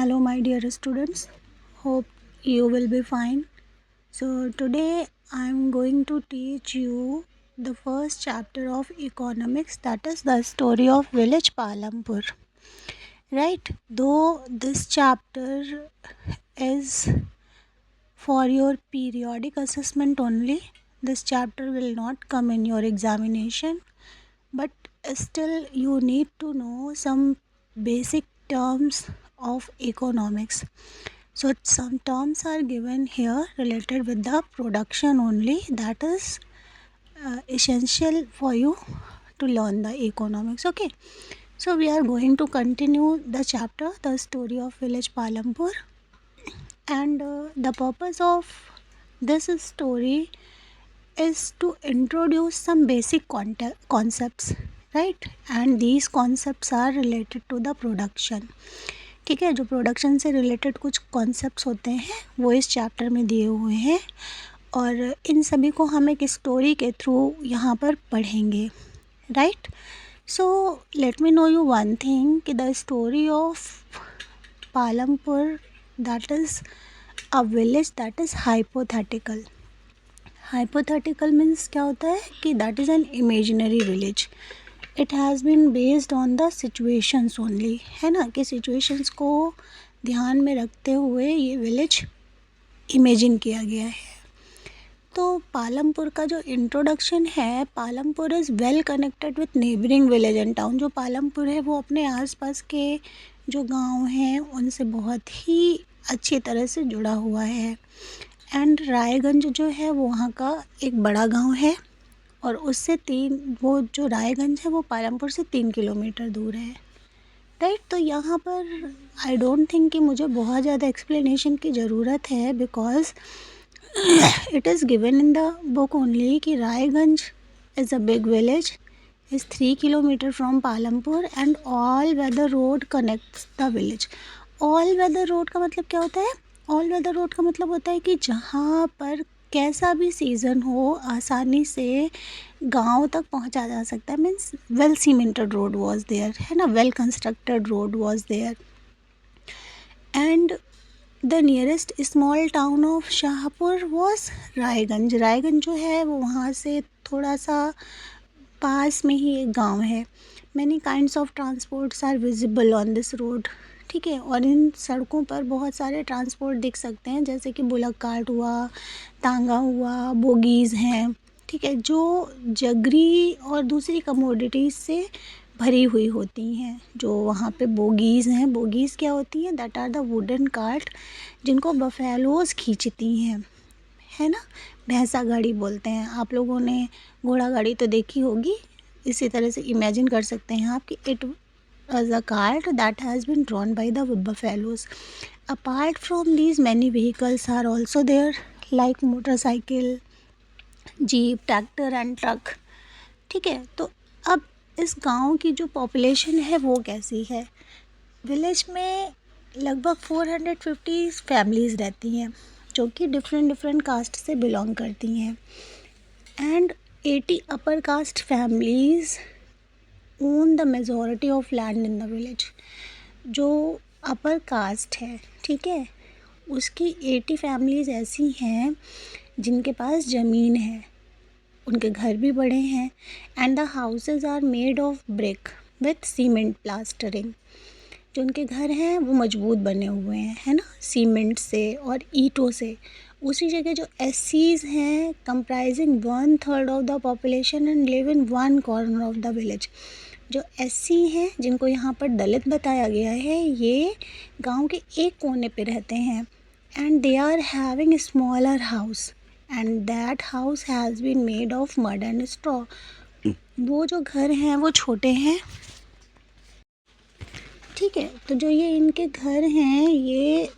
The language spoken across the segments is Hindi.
Hello, my dear students. Hope you will be fine. So, today I am going to teach you the first chapter of economics, that is the story of village Palampur. Right? Though this chapter is for your periodic assessment only, this chapter will not come in your examination, but still you need to know some basic terms of economics. So some terms are given here related with the production only, that is essential for you to learn the economics. Okay, so we are going to continue the chapter, the story of village Palampur, and the purpose of this story is to introduce some basic concepts, right? And these concepts are related to the production. ठीक है, जो प्रोडक्शन से रिलेटेड कुछ कॉन्सेप्ट्स होते हैं वो इस चैप्टर में दिए हुए हैं और इन सभी को हम एक स्टोरी के थ्रू यहाँ पर पढ़ेंगे, right? So let me know you one thing कि the story of Palampur that is a village that is hypothetical. Hypothetical means क्या होता है कि that is an imaginary village. It has been based on the situations only, है ना, कि सिचुएशंस को ध्यान में रखते हुए ये विलेज इमेजिन किया गया है. तो पालमपुर का जो इंट्रोडक्शन है, Palampur is well connected with neighbouring village and town. जो पालमपुर है वो अपने आसपास के जो गांव हैं उनसे बहुत ही अच्छी तरह से जुड़ा हुआ है. एंड रायगंज जो है वो वहाँ का एक बड़ा गांव है और उससे वो जो रायगंज है वो पालमपुर से 3 किलोमीटर दूर है, राइट? तो यहाँ पर आई डोंट थिंक कि मुझे बहुत ज़्यादा एक्सप्लेनेशन की ज़रूरत है, because it is given in the book only कि Raiganj is a big village, is 3 kilometre from Palampur and all weather road connects the village. All weather road का मतलब क्या होता है? ऑल वेदर रोड का मतलब होता है कि जहाँ पर कैसा भी सीज़न हो आसानी से गांव तक पहुंचा जा सकता है. Means well cemented road was there, है ना, well constructed road was there. And the nearest small town of Shahpur was Raiganj. Raiganj जो है वो वहाँ से थोड़ा सा पास में ही एक गांव है. Many kinds of transports are visible on this road. ठीक है, और इन सड़कों पर बहुत सारे ट्रांसपोर्ट दिख सकते हैं, जैसे कि बुलक कार्ट हुआ, तांगा हुआ, बोगीज़ हैं, ठीक है, जो जगरी और दूसरी कमोडिटीज़ से भरी हुई होती हैं. जो वहाँ पे बोगीज़ हैं, बोगीज़ क्या होती हैं? That are the wooden cart जिनको बफेलोज़ खींचती हैं, है ना, भैंसा गाड़ी बोलते हैं. आप लोगों ने घोड़ा गाड़ी तो देखी होगी, इसी तरह से इमेजिन कर सकते हैं आप कि it as a cart that has been drawn by the buffaloes. Apart from these, many vehicles are also there like motorcycle, jeep, tractor and truck. ठीक है, तो अब इस गांव की जो पॉपुलेशन है वो कैसी है? विलेज में लगभग 450 फैमिलीज़ रहती हैं जो कि डिफरेंट कास्ट से बिलोंग करती हैं. And 80 upper caste families own the majority of land in the village. जो अपर कास्ट है, ठीक है, उसकी 80 फैमिलीज़ ऐसी हैं जिनके पास ज़मीन है, उनके घर भी बड़े हैं. And the houses are made of brick with cement plastering. जो उनके घर हैं वो मजबूत बने हुए हैं, है ना, सीमेंट से और ईंटों से. उसी जगह जो एससीज हैं comprising 1/3 of the population and live in one corner of the village. जो एससी हैं जिनको यहाँ पर दलित बताया गया है, ये गांव के एक कोने पे रहते हैं. And they are having smaller house and that house has been made of mud and straw. वो जो घर हैं वो छोटे हैं, ठीक है. तो जो ये इनके घर हैं ये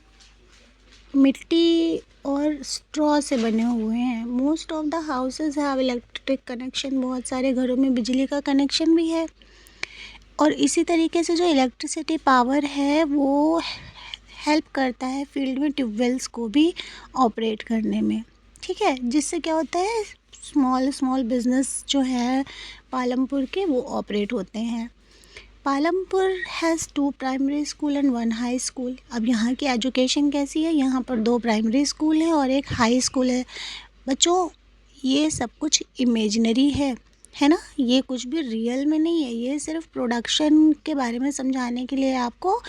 मिट्टी और स्ट्रॉ से बने हुए हैं. Most of the houses have electric connection. बहुत सारे घरों में बिजली का कनेक्शन भी है. और इसी तरीके से जो इलेक्ट्रिसिटी पावर है वो हेल्प करता है फील्ड में ट्यूबवेल्स को भी ऑपरेट करने में, ठीक है, जिससे क्या होता है स्मॉल बिजनेस जो है पालमपुर के वो ऑपरेट होते हैं. Palampur has 2 primary school and 1 high school. अब यहाँ की एजुकेशन कैसी है, यहाँ पर 2 प्राइमरी स्कूल है और 1 हाई स्कूल है। बच्चों, ये सब कुछ इमेजिनरी है ना, ये कुछ भी रियल में नहीं है। ये सिर्फ प्रोडक्शन के बारे में समझाने के लिए, आपको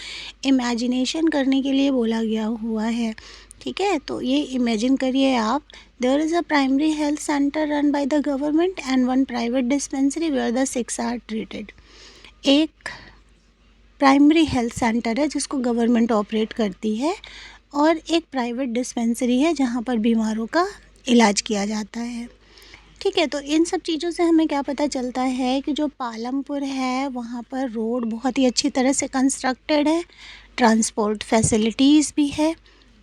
इमेजिनेशन करने के लिए बोला गया हुआ है, ठीक है। तो ये इमेजिन करिए आप, there is a primary health centre run by the government and 1 private dispensary where the 6 are treated. एक प्राइमरी हेल्थ सेंटर है जिसको गवर्नमेंट ऑपरेट करती है और एक प्राइवेट डिस्पेंसरी है जहाँ पर बीमारों का इलाज किया जाता है, ठीक है। तो इन सब चीज़ों से हमें क्या पता चलता है कि जो पालमपुर है वहाँ पर रोड बहुत ही अच्छी तरह से कंस्ट्रक्टेड है, ट्रांसपोर्ट फैसिलिटीज़ भी है,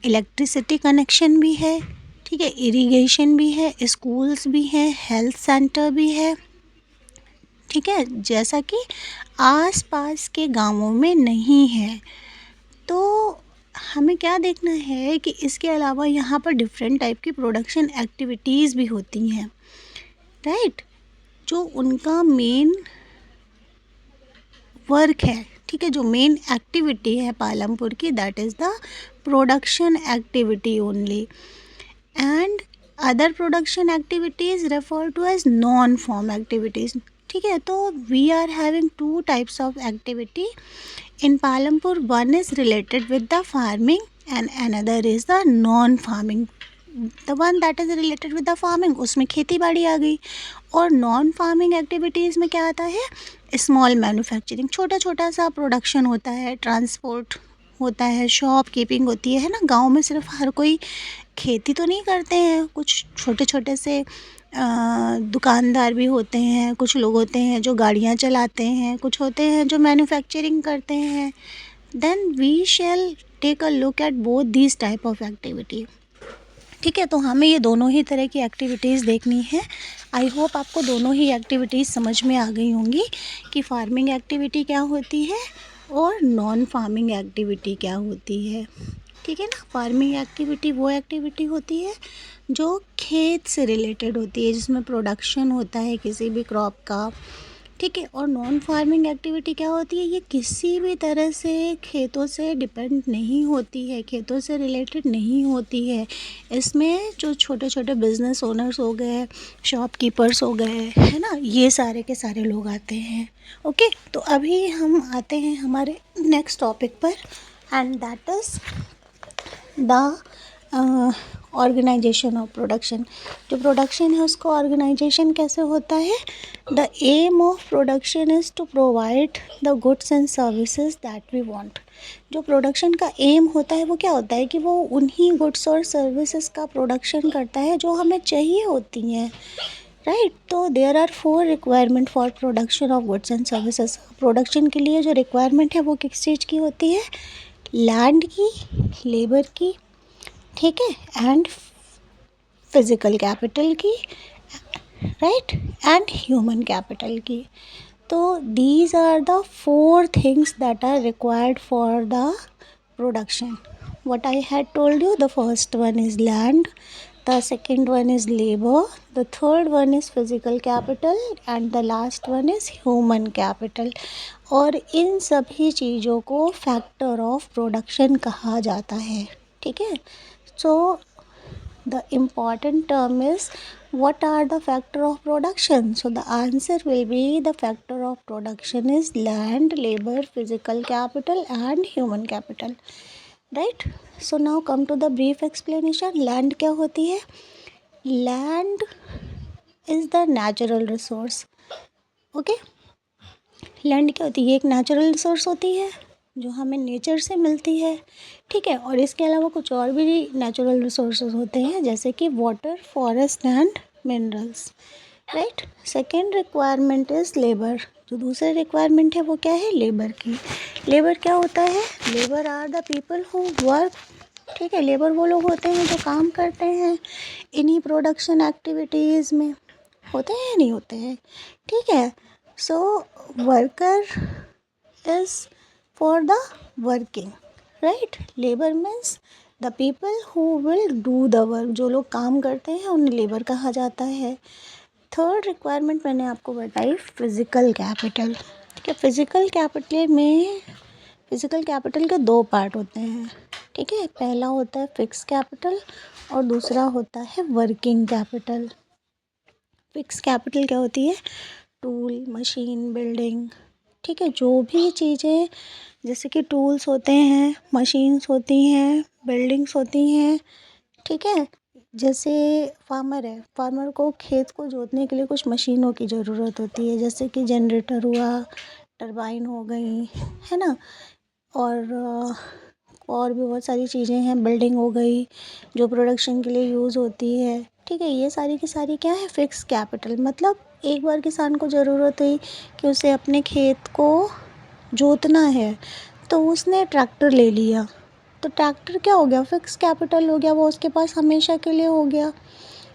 इलेक्ट्रिसिटी कनेक्शन भी है, ठीक है, इरिगेशन भी है, स्कूल्स भी हैं, हेल्थ सेंटर भी है, ठीक है, जैसा कि आसपास के गांवों में नहीं है। तो हमें क्या देखना है कि इसके अलावा यहाँ पर डिफरेंट टाइप की प्रोडक्शन एक्टिविटीज़ भी होती हैं, राइट, जो उनका मेन वर्क है, ठीक है, जो मेन एक्टिविटी है पालमपुर की, that is the production activity only, and other production activities refer to as non farm activities, ठीक है। तो we are having 2 types of activity in Palampur. One is related with the farming and another is the non farming. The one that is related with the farming, उसमें खेती बाड़ी आ गई, और नॉन फार्मिंग एक्टिविटीज़ में क्या आता है, स्मॉल मैन्युफैक्चरिंग, छोटा छोटा सा प्रोडक्शन होता है, ट्रांसपोर्ट होता है, शॉप कीपिंग होती है ना। गांव में सिर्फ हर कोई खेती तो नहीं करते हैं, कुछ छोटे छोटे से दुकानदार भी होते हैं, कुछ लोग होते हैं जो गाड़ियाँ चलाते हैं, कुछ होते हैं जो मैन्युफैक्चरिंग करते हैं। Then we shall take a look at both these type of activity, ठीक है। तो हमें ये दोनों ही तरह की एक्टिविटीज़ देखनी है। आई होप आपको दोनों ही एक्टिविटीज़ समझ में आ गई होंगी कि फार्मिंग एक्टिविटी क्या होती है और नॉन फार्मिंग एक्टिविटी क्या होती है, ठीक है ना। फार्मिंग एक्टिविटी वो एक्टिविटी होती है जो खेत से रिलेटेड होती है, जिसमें प्रोडक्शन होता है किसी भी क्रॉप का, ठीक है। और नॉन फार्मिंग एक्टिविटी क्या होती है, ये किसी भी तरह से खेतों से डिपेंड नहीं होती है, खेतों से रिलेटेड नहीं होती है। इसमें जो छोटे छोटे बिजनेस ओनर्स हो गए, शॉपकीपर्स हो गए, है ना, ये सारे के सारे लोग आते हैं, ओके। तो अभी हम आते हैं हमारे नेक्स्ट टॉपिक पर, and that is the organisation of production. जो प्रोडक्शन है उसको ऑर्गेनाइजेशन कैसे होता है, the aim of production is to provide the goods and services that we want. जो प्रोडक्शन का एम होता है वो क्या होता है कि वो उन्हीं गुड्स और सर्विसेज का प्रोडक्शन करता है जो हमें चाहिए होती हैं, राइट। तो there are 4 requirement for production of goods and services. Production के लिए जो रिक्वायरमेंट है वो किस चीज़ की होती है, लैंड की, लेबर की, ठीक है, एंड फिज़िकल कैपिटल की, राइट, एंड ह्यूमन कैपिटल की। तो these are the 4 things that are required for the production. What I had told you, the first one is land, the second one is labor, the third one is physical capital and the last one is human capital. और इन सभी चीज़ों को फैक्टर ऑफ प्रोडक्शन कहा जाता है, ठीक है। सो the important term is, what are the factor of production? So the answer will be, the factor of production is land, labor, physical capital and human capital, right? So now come to the brief explanation. Land क्या होती है, land is the natural resource, okay? Land क्या होती है, ये एक नेचुरल रिसोर्स होती है जो हमें नेचर से मिलती है, ठीक है। और इसके अलावा कुछ और भी नेचुरल रिसोर्सेज होते हैं, जैसे कि water, forest and minerals, right. Second requirement is labour. जो दूसरी रिक्वायरमेंट है वो क्या है, लेबर की। लेबर क्या होता है, labour are the people who work, ठीक है। लेबर वो लोग होते हैं जो काम करते हैं इन्हीं प्रोडक्शन एक्टिविटीज़ में, होते हैं या नहीं होते हैं, ठीक है। सो worker is for the working, right? Labor means the people who will do the work. जो लोग काम करते हैं उन्हें लेबर कहा जाता है। थर्ड रिक्वायरमेंट मैंने आपको बताई, फिज़िकल कैपिटल, कि फिज़िकल कैपिटल के दो पार्ट होते हैं, ठीक है। पहला होता है फिक्स कैपिटल और दूसरा होता है वर्किंग कैपिटल। फिक्स कैपिटल क्या होती है? टूल, मशीन, बिल्डिंग, ठीक है। जो भी चीज़ें, जैसे कि टूल्स होते हैं, मशीन्स होती हैं, बिल्डिंग्स होती हैं, ठीक है। जैसे फार्मर को खेत को जोतने के लिए कुछ मशीनों की ज़रूरत होती है, जैसे कि जनरेटर हुआ, टरबाइन हो गई, है ना। और भी बहुत सारी चीज़ें हैं, बिल्डिंग हो गई जो प्रोडक्शन के लिए यूज़ होती है, ठीक है। ये सारी की सारी क्या है? Fix capital. मतलब एक बार किसान को ज़रूरत हुई कि उसे अपने खेत को जोतना है, तो उसने ट्रैक्टर ले लिया, तो ट्रैक्टर क्या हो गया? फिक्स कैपिटल हो गया, वो उसके पास हमेशा के लिए हो गया,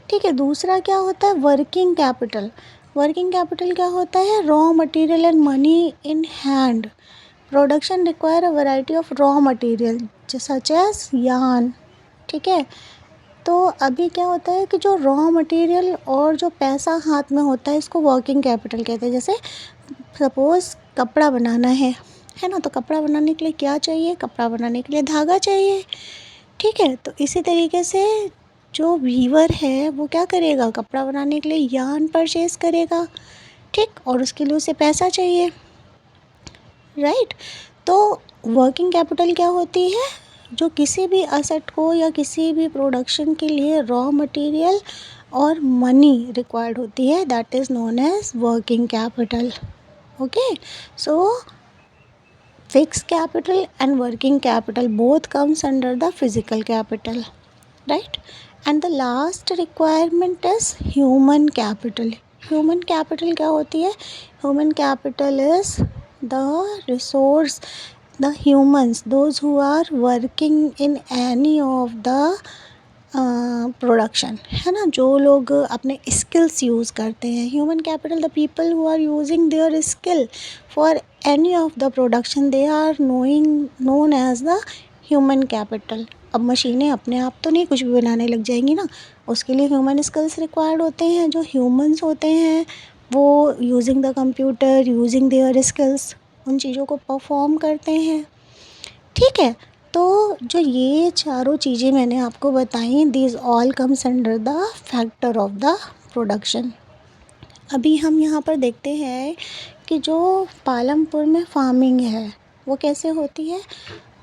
ठीक है। दूसरा क्या होता है? Working capital. वर्किंग कैपिटल क्या होता है? Raw material and money in hand. Production require a variety of raw material such as yarn, ठीक है। तो अभी क्या होता है कि जो रॉ मटेरियल और जो पैसा हाथ में होता है, इसको वर्किंग कैपिटल कहते हैं। जैसे सपोज़ कपड़ा बनाना है ना, तो कपड़ा बनाने के लिए क्या चाहिए? कपड़ा बनाने के लिए धागा चाहिए, ठीक है। तो इसी तरीके से जो वीवर है वो क्या करेगा? कपड़ा बनाने के लिए यार्न परचेज करेगा, ठीक, और उसके लिए उसे पैसा चाहिए, राइट। तो वर्किंग कैपिटल क्या होती है? जो किसी भी असेट को या किसी भी प्रोडक्शन के लिए रॉ मटेरियल और मनी रिक्वायर्ड होती है, that is known as working capital. Okay, so fixed capital and working capital both comes under the physical capital, right? And the last requirement is human capital. Human capital क्या होती है? Human capital is the resource, the humans, those who are working in any of the production, है ना, जो लोग अपने स्किल्स यूज़ करते हैं। Human capital, the people who are using their skill for any of the production, they are known as the human capital. अब मशीनें अपने आप तो नहीं कुछ भी बनाने लग जाएंगी ना, उसके लिए ह्यूमन स्किल्स रिक्वायर्ड होते हैं। जो ह्यूमंस होते हैं वो using the computer, using their skills, उन चीज़ों को परफॉर्म करते हैं, ठीक है। तो जो ये चारों चीज़ें मैंने आपको बताई, these all comes under the factor of the production. अभी हम यहाँ पर देखते हैं कि जो पालमपुर में फार्मिंग है वो कैसे होती है।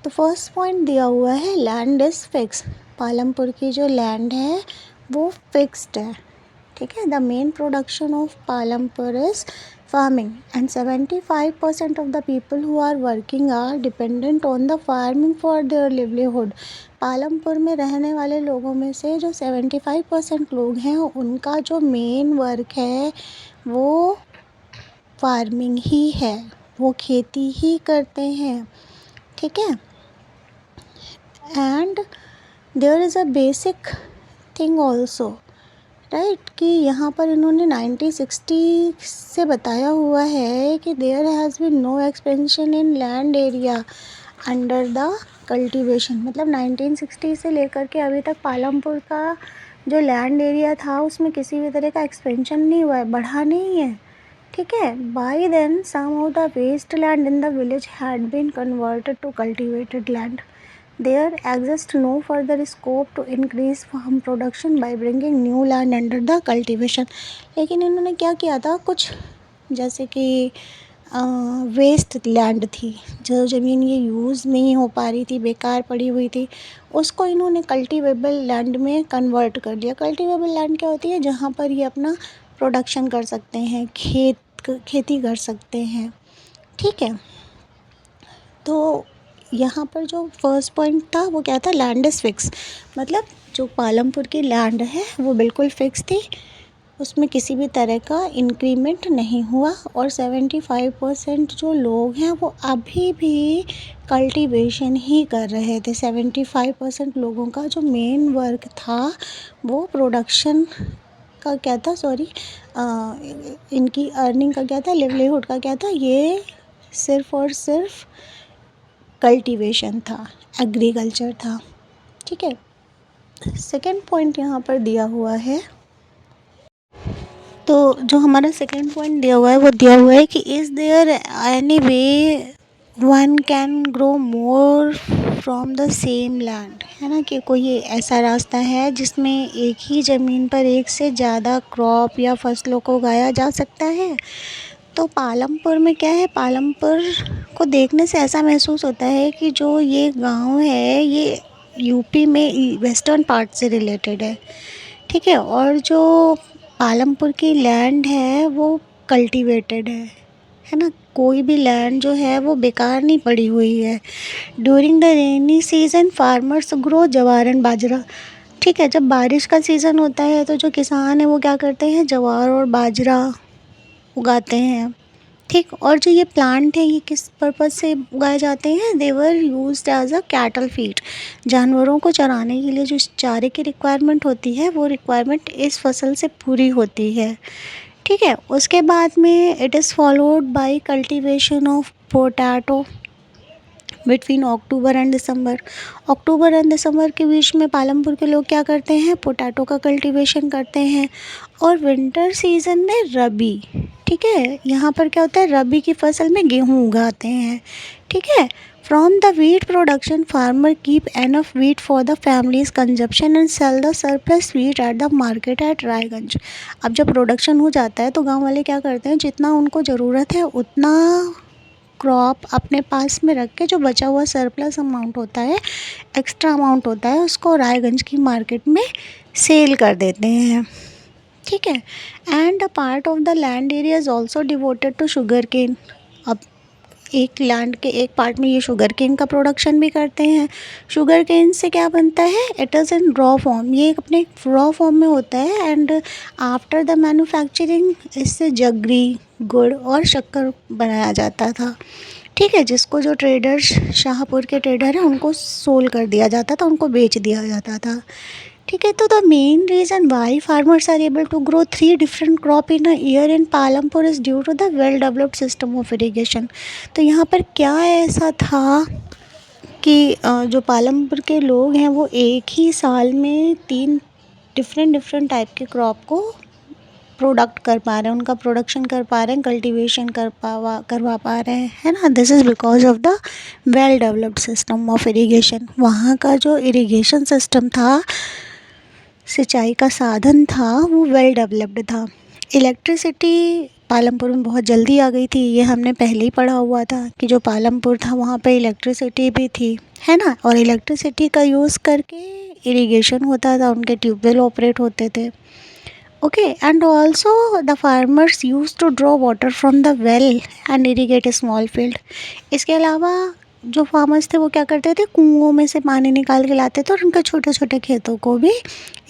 तो फर्स्ट पॉइंट दिया हुआ है, लैंड इज़ फिक्स। पालमपुर की जो लैंड है वो फिक्स्ड है, ठीक है। The main production of Palampur is farming and 75% of the people who are working are dependent on the farming for their livelihood. Palampur में रहने वाले लोगों में से जो 75% लोग हैं, उनका जो मेन वर्क है वो फार्मिंग ही है, वो खेती ही करते हैं, ठीक है। And there is a basic thing also, right, कि यहाँ पर इन्होंने 1960 से बताया हुआ है कि there has been no expansion in land area under the cultivation. मतलब 1960 से लेकर के अभी तक पालमपुर का जो लैंड एरिया था उसमें किसी भी तरह का एक्सपेंशन नहीं हुआ है, बढ़ा नहीं है, ठीक है। By then some of the waste land in the village had been converted to cultivated land. There exists no further scope to increase farm production by bringing new land under the cultivation. लेकिन इन्होंने क्या किया था, कुछ जैसे कि वेस्ट लैंड थी, जो ज़मीन ये यूज़ नहीं हो पा रही थी, बेकार पड़ी हुई थी, उसको इन्होंने कल्टीवेबल लैंड में कन्वर्ट कर दिया। कल्टीवेबल लैंड क्या होती है? जहाँ पर ये अपना प्रोडक्शन कर सकते हैं, खेती कर सकते हैं, ठीक है। तो यहाँ पर जो फर्स्ट पॉइंट था वो क्या था? Land is fix. मतलब जो पालमपुर की लैंड है वो बिल्कुल फिक्स थी, उसमें किसी भी तरह का इंक्रीमेंट नहीं हुआ। और 75% जो लोग हैं वो अभी भी कल्टीवेशन ही कर रहे थे। 75% लोगों का जो मेन वर्क था वो प्रोडक्शन का क्या था, सॉरी, इनकी अर्निंग का क्या था, लिवलीहुड का क्या था, ये सिर्फ़ और सिर्फ कल्टीवेशन था, एग्रीकल्चर था, ठीक है। सेकेंड पॉइंट यहाँ पर दिया हुआ है तो जो हमारा सेकंड पॉइंट दिया हुआ है वो दिया हुआ है कि is there any way one can grow more from the same land, है ना, कि कोई ऐसा रास्ता है जिसमें एक ही ज़मीन पर एक से ज़्यादा क्रॉप या फसलों को उगाया जा सकता है। तो पालमपुर में क्या है, पालमपुर को देखने से ऐसा महसूस होता है कि जो ये गांव है ये यूपी में वेस्टर्न पार्ट से रिलेटेड है, ठीक है। और जो पालमपुर की लैंड है वो कल्टीवेटेड है ना, कोई भी लैंड जो है वो बेकार नहीं पड़ी हुई है। During the rainy season farmers grow जवार एंड बाजरा, ठीक है। जब बारिश का सीज़न होता है तो जो किसान है वो क्या करते हैं, जवार और बाजरा उगाते हैं, ठीक। और जो ये प्लांट है ये किस पर्पज़ से उगाए जाते हैं, they were used as a cattle feed, जानवरों को चराने के लिए जो चारे की रिक्वायरमेंट होती है वो रिक्वायरमेंट इस फसल से पूरी होती है, ठीक है। उसके बाद में it is followed by cultivation of potato between October and December. October and December के बीच में पालमपुर के लोग क्या करते हैं, पोटैटो का कल्टीवेशन करते हैं। और विंटर सीजन में रबी, ठीक है, यहाँ पर क्या होता है, रबी की फसल में गेहूँ उगाते हैं, ठीक है। From the wheat production farmer keep enough wheat for the families consumption and sell the surplus wheat at the market at Raiganj. अब जब प्रोडक्शन हो जाता है तो गांव वाले क्या करते हैं, जितना उनको ज़रूरत है उतना क्रॉप अपने पास में रख के जो बचा हुआ सरप्लस अमाउंट होता है, एक्स्ट्रा अमाउंट होता है, उसको रायगंज की मार्केट में सेल कर देते हैं, ठीक है। And a part of the land area is also devoted to sugar cane. अब एक लैंड के एक पार्ट में ये शुगर केन का प्रोडक्शन भी करते हैं। शुगर केन से क्या बनता है, it is in raw form, ये अपने रॉ फॉर्म में होता है। एंड आफ्टर द मैन्युफैक्चरिंग इससे जगरी, गुड़ और शक्कर बनाया जाता था, ठीक है, जिसको जो ट्रेडर्स, शाहपुर के ट्रेडर हैं, उनको सोल कर दिया जाता था, उनको बेच दिया जाता था, ठीक है। तो the main reason why farmers are able to grow 3 different crop in a year in Palampur is due to the well developed system of irrigation. तो यहाँ पर क्या ऐसा था कि जो पालमपुर के लोग हैं वो एक ही साल में 3 डिफरेंट डिफरेंट टाइप के क्रॉप को प्रोडक्ट कर पा रहे हैं, उनका प्रोडक्शन कर पा रहे हैं, कल्टीवेशन करवा पा रहे हैं, है ना। This is because of the well developed system of irrigation. वहाँ का जो इरिगेशन सिस्टम था, सिंचाई का साधन था, वो वेल डेवलप्ड था। इलेक्ट्रिसिटी पालमपुर में बहुत जल्दी आ गई थी, ये हमने पहले ही पढ़ा हुआ था कि जो पालमपुर था वहाँ पे इलेक्ट्रिसिटी भी थी, है ना। और इलेक्ट्रिसिटी का यूज़ करके इरिगेशन होता था, उनके ट्यूबवेल ऑपरेट होते थे, okay. And also the farmers use to draw water from the well and irrigate a small field. इसके अलावा जो फार्मर्स थे वो क्या करते थे, कुओं में से पानी निकाल के लाते थे और उनके छोटे छोटे खेतों को भी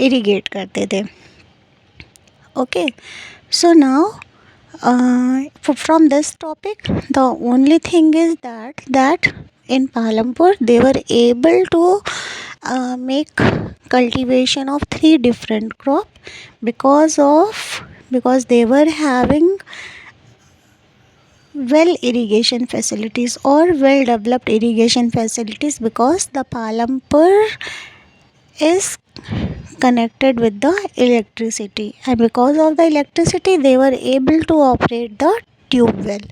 इरीगेट करते थे, okay. So now from this topic the only thing is that in Palampur they were able to make cultivation of 3 different crop because they were having well irrigation facilities or well developed irrigation facilities, because the Palampur is connected with the electricity, and because of the electricity they were able to operate the tube well,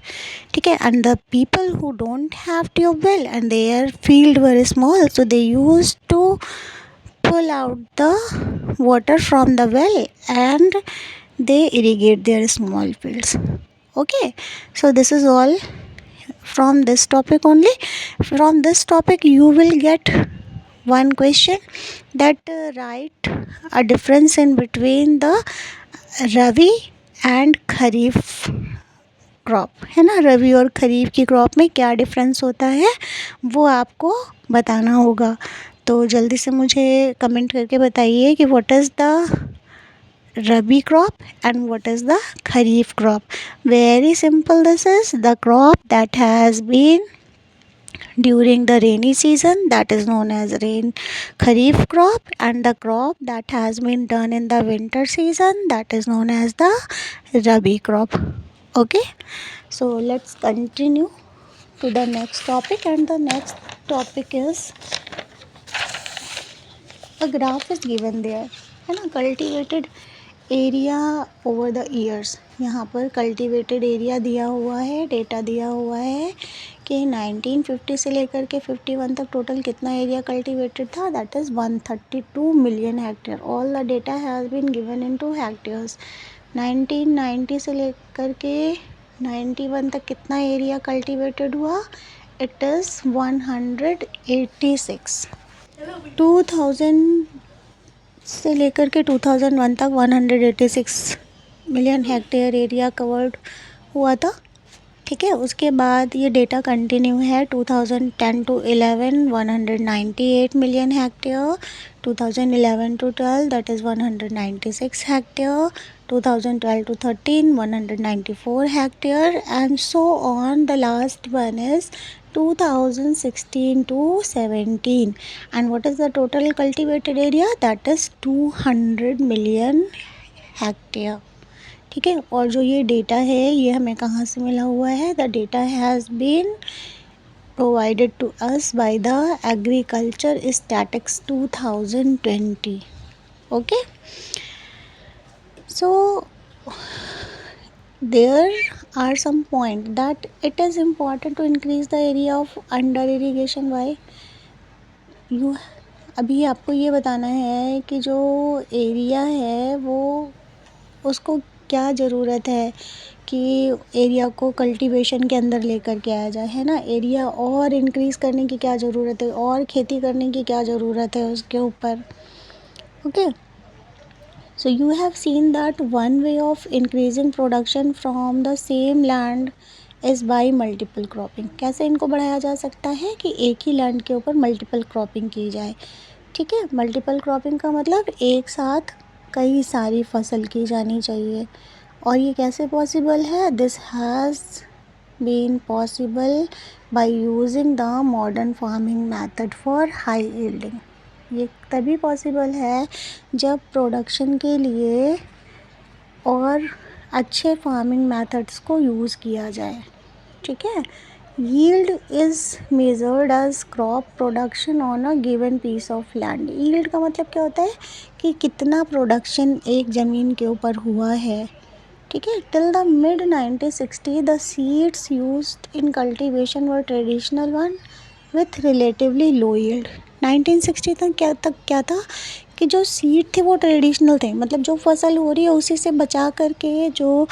ठीक है। and the people who don't have tube well and their field were small, so they used to pull out the water from the well and they irrigate their small fields, okay। so this is all from this topic only. From this topic you will get one question that write a difference in between the rabi and kharif crop, है ना। रवि और खरीफ की क्रॉप में क्या डिफरेंस होता है वो आपको बताना होगा। तो जल्दी से मुझे कमेंट करके बताइए कि what is the rabi crop and what is the kharif crop. Very simple, this is the crop that has been during the rainy season, that is known as rain kharif crop, and the crop that has been done in the winter season, that is known as the rabi crop, okay। so let's continue to the next topic, and the next topic is a graph is given there, है ना। cultivated area over the years, यहाँ पर कल्टीवेटेड एरिया दिया हुआ है, डेटा दिया हुआ है कि 1950 से लेकर के 51 तक टोटल कितना एरिया कल्टीवेटेड था, that is 132 million hectare. All the data has been given into hectares. 1990 से लेकर के 91 तक कितना एरिया कल्टीवेटेड हुआ, इट इज़ 186। 2000 से लेकर के 2001 तक 186 मिलियन हेक्टेयर एरिया कवर्ड हुआ था। ठीक है, उसके बाद ये डेटा कंटिन्यू है 2010 to 11 198 million hectare, 2011 to 12 that is 196 hectare, 2012 to 13 194 hectare, and so on. The last one is 2016 to 17, and what is the total cultivated area, that is 200 million hectare। ठीक है, और जो ये डेटा है ये हमें कहाँ से मिला हुआ है, the data has been provided to us by the Agriculture Statistics 2020। okay, so there are some point that it is important to increase the area of under irrigation। why you, अभी आपको ये बताना है कि जो एरिया है वो उसको क्या ज़रूरत है कि एरिया को कल्टीवेशन के अंदर लेकर के आया जाए, है ना। एरिया और इंक्रीज़ करने की क्या ज़रूरत है, और खेती करने की क्या ज़रूरत है उसके ऊपर। Okay, so you have seen that one way of increasing production from the same land is by multiple cropping। कैसे इनको बढ़ाया जा सकता है कि एक ही लैंड के ऊपर मल्टीपल क्रॉपिंग की जाए। ठीक है, मल्टीपल क्रॉपिंग का मतलब एक साथ कई सारी फसल की जानी चाहिए। और ये कैसे पॉसिबल है, this has been possible by using the modern farming method for high yielding. ये तभी पॉसिबल है जब प्रोडक्शन के लिए और अच्छे फार्मिंग मेथड्स को यूज़ किया जाए। ठीक है, yield is measured as crop production on a given piece of land. Yield का मतलब क्या होता है कि कितना प्रोडक्शन एक ज़मीन के ऊपर हुआ है। ठीक है, till the mid 1960 the seeds used in cultivation were traditional one with relatively low yield. 1960 तक क्या था कि जो सीड थे वो ट्रेडिशनल थे, मतलब जो फसल हो रही है उसी से बचा करके जो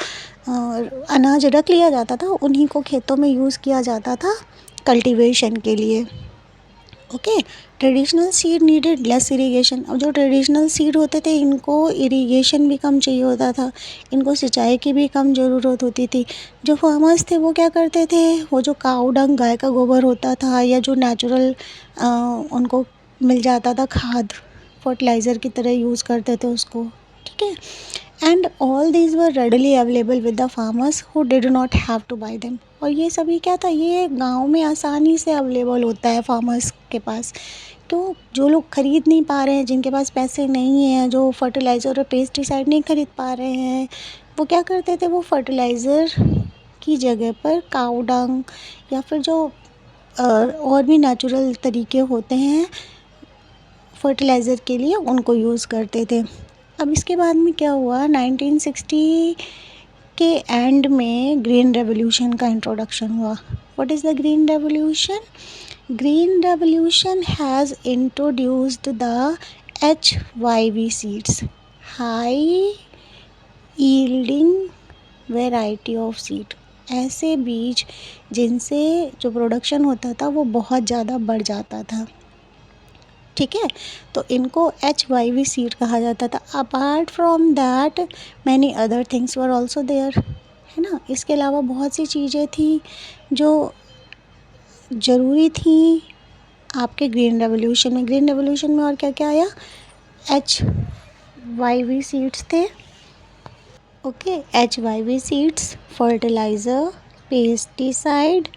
अनाज रख लिया जाता था उन्हीं को खेतों में यूज़ किया जाता था कल्टीवेशन के लिए। Okay, traditional seed needed less irrigation. अब जो ट्रेडिशनल सीड होते थे इनको इरिगेशन भी कम चाहिए होता था, इनको सिंचाई की भी कम ज़रूरत होती थी। जो फार्मर्स थे वो क्या करते थे, वो जो काऊ डंग गाय का गोबर होता था या जो नेचुरल उनको मिल जाता था खाद, फर्टिलाइज़र की तरह यूज़ करते थे उसको। ठीक है, and all these were readily available with the farmers who did not have to buy them. और ये सभी क्या था, ये गांव में आसानी से अवेलेबल होता है फार्मर्स के पास। तो जो लोग ख़रीद नहीं पा रहे हैं, जिनके पास पैसे नहीं हैं, जो फर्टिलाइज़र और पेस्टिसाइड नहीं ख़रीद पा रहे हैं, वो क्या करते थे, वो फर्टिलाइज़र की जगह पर काऊ डंग या फिर जो और भी नेचुरल तरीके होते हैं फर्टिलाइज़र के लिए उनको यूज़ करते थे। अब इसके बाद में क्या हुआ, 1960 के एंड में ग्रीन रेवोल्यूशन का इंट्रोडक्शन हुआ। What is the green revolution? Green revolution has introduced the HYV seeds, high yielding variety of seed. ऐसे बीज जिनसे जो प्रोडक्शन होता था वो बहुत ज़्यादा बढ़ जाता था। ठीक है, तो इनको HYV सीड कहा जाता था। Apart from that many other things were also there, है ना। इसके अलावा बहुत सी चीज़ें थी जो ज़रूरी थी आपके ग्रीन रेवोल्यूशन में। ग्रीन रेवोल्यूशन में और क्या क्या आया, HYV सीड्स थे। Okay, HYV seeds, fertiliser, pesticide,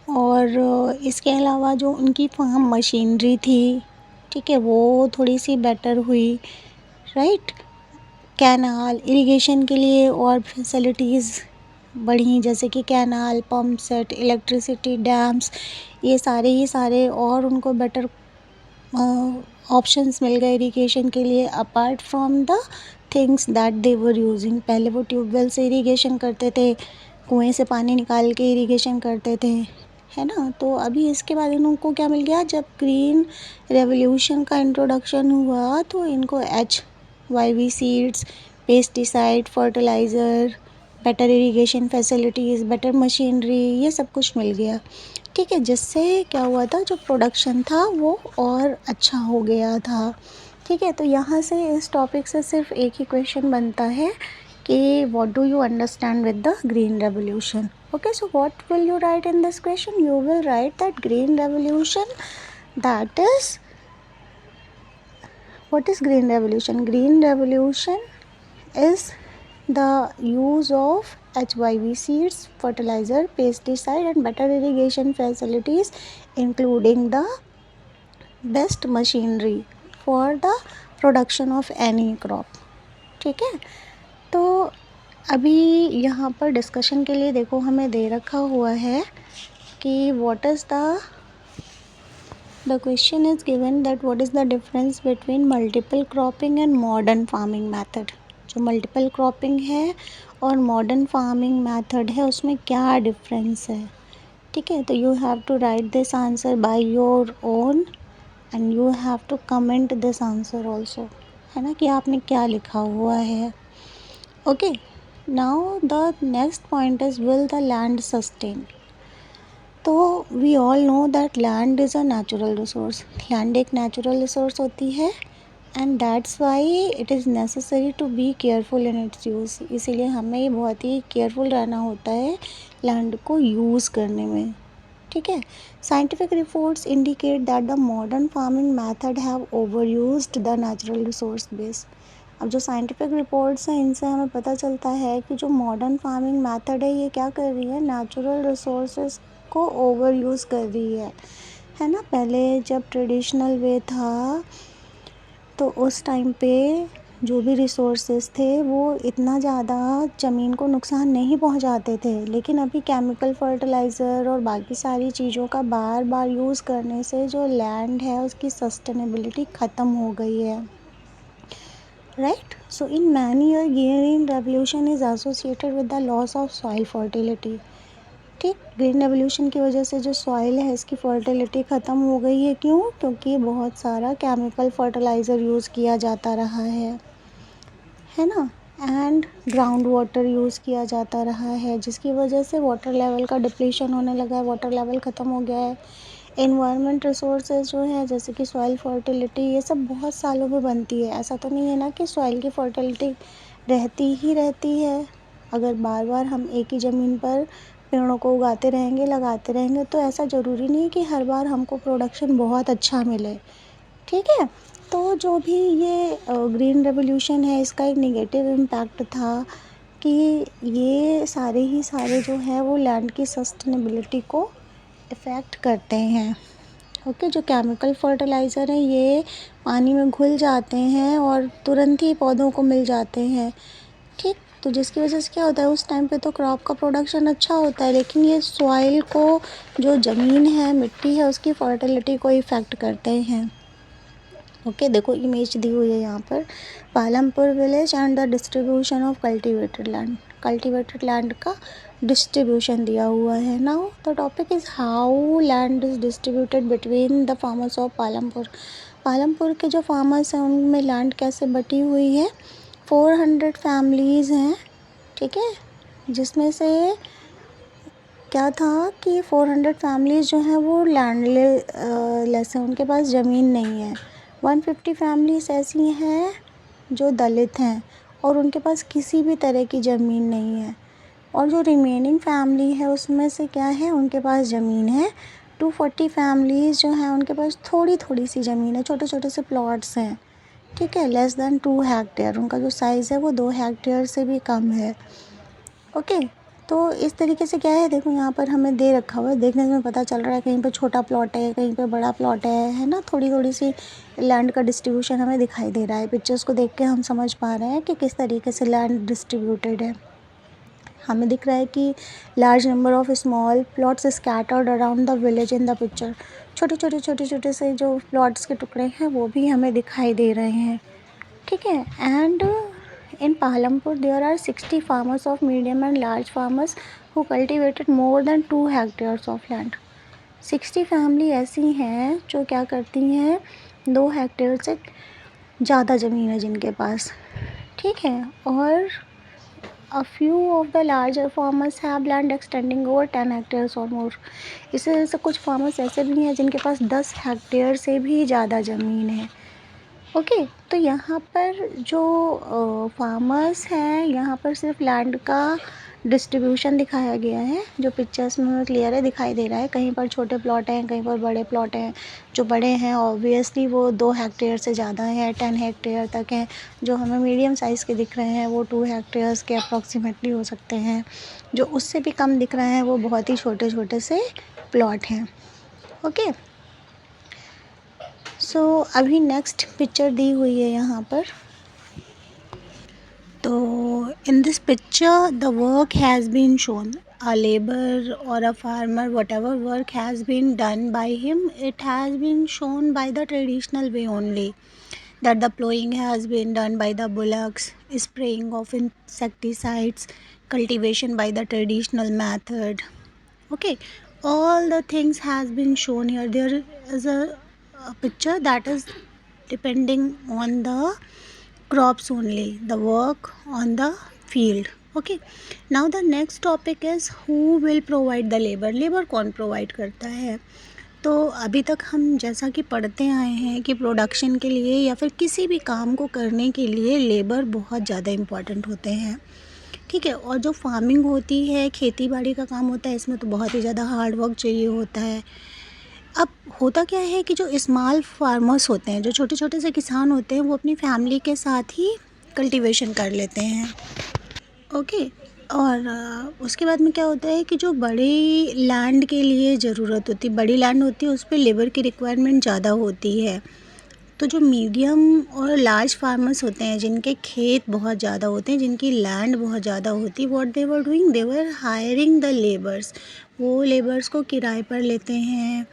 और इसके अलावा जो उनकी फार्म मशीनरी थी, ठीक है, वो थोड़ी सी बेटर हुई, राइट। कैनाल इरिगेशन के लिए और फैसिलिटीज़ बढ़ी, जैसे कि canal, pump set, electricity, dams, ये सारे और उनको बेटर ऑप्शंस मिल गए इरिगेशन के लिए। Apart from the things that they were using. पहले वो ट्यूबवेल से इरीगेशन करते थे, कुएं से पानी निकाल के इरीगेशन करते थे, है ना। तो अभी इसके बाद इनको क्या मिल गया, जब ग्रीन रेवोल्यूशन का इंट्रोडक्शन हुआ तो इनको HYV seeds, pesticide, fertiliser, better irrigation facilities, better machinery, ये सब कुछ मिल गया। ठीक है, जिससे क्या हुआ था, जो प्रोडक्शन था वो और अच्छा हो गया था। ठीक है, तो यहाँ से इस टॉपिक से सिर्फ एक ही क्वेश्चन बनता है कि what do you understand with the green revolution. Okay, so what will you right in this question? You will write that green revolution, that is, what is green revolution? Green revolution is the use of HYV seeds, fertilizer, pesticide and better irrigation facilities, including the best machinery for the production of any crop. ठीक है, तो अभी यहाँ पर डिस्कशन के लिए देखो हमें दे रखा हुआ है कि what is the question is given that what is the difference between multiple cropping and modern farming method। जो multiple cropping है और modern farming method है उसमें क्या डिफरेंस है। ठीक है, तो you have to write this answer by your own and you have to comment this answer also, है ना, कि आपने क्या लिखा हुआ है। Okay, now the next point is, will the land sustain। तो we all know that land is a natural resource. Land एक नेचुरल रिसोर्स होती है and that's why it is necessary to be careful in its use. इसीलिए हमें बहुत ही केयरफुल रहना होता है लैंड को यूज़ करने में। ठीक है, scientific reports indicate that the modern farming method have over used the natural resource base. अब जो साइंटिफिक रिपोर्ट्स हैं इनसे हमें पता चलता है कि जो मॉडर्न फार्मिंग मैथड है ये क्या कर रही है, नेचुरल रिसोर्सेज को ओवर यूज़ कर रही है ना। पहले जब ट्रेडिशनल वे था तो उस टाइम पे जो भी रिसोर्सेज थे वो इतना ज़्यादा ज़मीन को नुकसान नहीं पहुंचाते थे, लेकिन अभी केमिकल फर्टिलाइज़र और बाकी सारी चीज़ों का बार बार यूज़ करने से जो लैंड है उसकी सस्टेनेबिलिटी ख़त्म हो गई है। Right, so in many year green revolution is associated with the loss of soil fertility. ठीक, ग्रीन रेवोल्यूशन की वजह से जो सॉइल है इसकी फर्टिलिटी ख़त्म हो गई है। क्यों? क्योंकि बहुत सारा केमिकल फर्टिलाइज़र यूज़ किया जाता रहा है ना, एंड ग्राउंड वाटर यूज़ किया जाता रहा है, जिसकी वजह से वाटर लेवल का डिप्लीशन होने लगा है, वाटर लेवल ख़त्म हो गया है। एनवायरनमेंट रिसोर्सेज जो है जैसे कि सॉइल फर्टिलिटी ये सब बहुत सालों में बनती है। ऐसा तो नहीं है ना कि सॉइल की फर्टिलिटी रहती ही रहती है। अगर बार बार हम एक ही ज़मीन पर पेड़ों को उगाते रहेंगे, लगाते रहेंगे, तो ऐसा ज़रूरी नहीं है कि हर बार हमको प्रोडक्शन बहुत अच्छा मिले। ठीक है, तो जो भी ये ग्रीन रेवोल्यूशन है इसका एक नेगेटिव इम्पैक्ट था कि ये सारे ही सारे जो है वो लैंड की सस्टेनेबिलिटी को इफ़ेक्ट करते हैं। ओके, जो केमिकल फर्टिलाइज़र हैं ये पानी में घुल जाते हैं और तुरंत ही पौधों को मिल जाते हैं। ठीक, तो जिसकी वजह से क्या होता है, उस टाइम पे तो क्रॉप का प्रोडक्शन अच्छा होता है, लेकिन ये सॉइल को, जो ज़मीन है, मिट्टी है, उसकी फर्टिलिटी को इफ़ेक्ट करते हैं। ओके, देखो इमेज दी हुई है यहाँ पर, Palampur village and the distribution of cultivated land. Cultivated land का डिस्ट्रीब्यूशन दिया हुआ है। Now the topic is how land is distributed between the farmers of Palampur. Palampur के जो फार्मर्स हैं उनमें लैंड कैसे बटी हुई है, 400 फैमिलीज़ हैं। ठीक है, जिसमें से क्या था कि 400 फैमिलीज़ जो हैं वो लैंडलेस हैं, उनके पास ज़मीन नहीं है। 150 फैमिलीज़ ऐसी हैं जो दलित हैं और उनके पास किसी भी तरह की ज़मीन नहीं है। और जो रिमेनिंग फैमिली है उसमें से क्या है, उनके पास ज़मीन है। 240 फैमिलीज़ जो हैं उनके पास थोड़ी थोड़ी सी ज़मीन है, छोटे छोटे से प्लॉट्स हैं। ठीक है, लेस दैन 2 हेक्टेयर, उनका जो साइज़ है वो 2 हेक्टेयर से भी कम है। ओके, तो इस तरीके से क्या है, देखो यहाँ पर हमें दे रखा हुआ है, देखने में पता चल रहा है कहीं पे छोटा प्लॉट है, कहीं पे बड़ा प्लॉट है ना। थोड़ी थोड़ी सी लैंड का डिस्ट्रीब्यूशन हमें दिखाई दे रहा है। पिक्चर्स को देख के हम समझ पा रहे हैं कि किस तरीके से लैंड डिस्ट्रीब्यूटेड है। हमें दिख रहा है कि large number of small plots scattered around the village in the picture. छोटे छोटे से जो प्लॉट्स के टुकड़े हैं वो भी हमें दिखाई दे रहे हैं। ठीक है, and In Palampur, there are 60 farmers of medium and large farmers who cultivated more than 2 hectares of land. 60 family ऐसी हैं जो क्या करती हैं, 2 हेक्टेयर से ज़्यादा ज़मीन है जिनके पास, ठीक है। और a few of the larger farmers have land extending over 10 hectares or more. इसी वजह से कुछ फार्मर्स ऐसे भी हैं जिनके पास 10 हेक्टेयर से भी ज़्यादा ज़मीन है। ओके, तो यहाँ पर जो फार्मर्स हैं, यहाँ पर सिर्फ लैंड का डिस्ट्रीब्यूशन दिखाया गया है, जो पिक्चर्स में क्लियर है दिखाई दे रहा है। कहीं पर छोटे प्लॉट हैं, कहीं पर बड़े प्लॉट हैं। जो बड़े हैं ऑब्वियसली वो 2 हेक्टेयर से ज़्यादा हैं, 10 हेक्टेयर तक हैं। जो हमें मीडियम साइज़ के दिख रहे हैं वो 2 हेक्टेयर्स के अप्रॉक्सीमेटली हो सकते हैं। जो उससे भी कम दिख रहे हैं वो बहुत ही छोटे छोटे से प्लॉट हैं। ओके, सो अभी नेक्स्ट पिक्चर दी हुई है यहाँ पर। तो in this picture the work has been shown, a labor or a farmer, whatever work has been done by him, it has been shown by the traditional way only, that the plowing has been done by the bullocks, spraying of insecticides, cultivation by the traditional method. Okay, all the things has been shown here. There is a picture that is depending on the crops only, the work on the field. Okay, now the next topic is who will provide the labor. Labour कौन प्रोवाइड करता है? तो अभी तक हम जैसा कि पढ़ते आए हैं कि प्रोडक्शन के लिए या फिर किसी भी काम को करने के लिए लेबर बहुत ज़्यादा इम्पॉर्टेंट होते हैं, ठीक है। और जो फार्मिंग होती है, खेती बाड़ी का काम होता है, इसमें तो बहुत ही ज़्यादा हार्ड वर्क चाहिए होता है। अब होता क्या है कि जो स्मॉल फार्मर्स होते हैं, जो छोटे छोटे से किसान होते हैं, वो अपनी फैमिली के साथ ही कल्टीवेशन कर लेते हैं। ओके, और उसके बाद में क्या होता है कि जो बड़ी लैंड के लिए ज़रूरत होती है, बड़ी लैंड होती है, उस पर लेबर की रिक्वायरमेंट ज़्यादा होती है। तो जो मीडियम और लार्ज फार्मर्स होते हैं, जिनके खेत बहुत ज़्यादा होते हैं, जिनकी लैंड बहुत ज़्यादा होती है, what they were doing, they were hiring the labours. वो लेबर्स को किराए पर लेते हैं,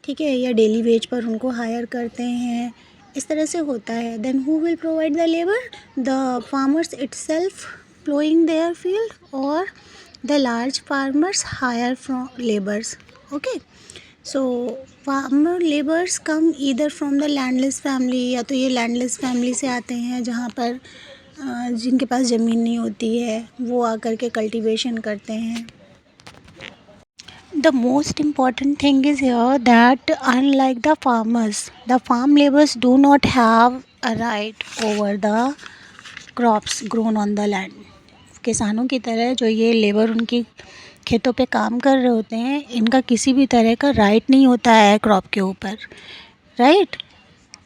ठीक है, या डेली वेज पर उनको हायर करते हैं। इस तरह से होता है। Then who will provide the labour? The farmers itself ploughing their field और the large farmers hire from labours. Okay, so farmer labours come either from the landless family, या तो ये लैंडलेस फैमिली से आते हैं जहाँ पर जिनके पास ज़मीन नहीं होती है, वो आकर के कल्टीवेशन करते हैं। The most important thing is here that unlike the farmers, the farm laborers do not have a right over the crops grown on the land. किसानों की तरह जो ये लेबर उनकी खेतों पे काम कर रहे होते हैं, इनका किसी भी तरह का राइट नहीं होता है क्रॉप के ऊपर, right.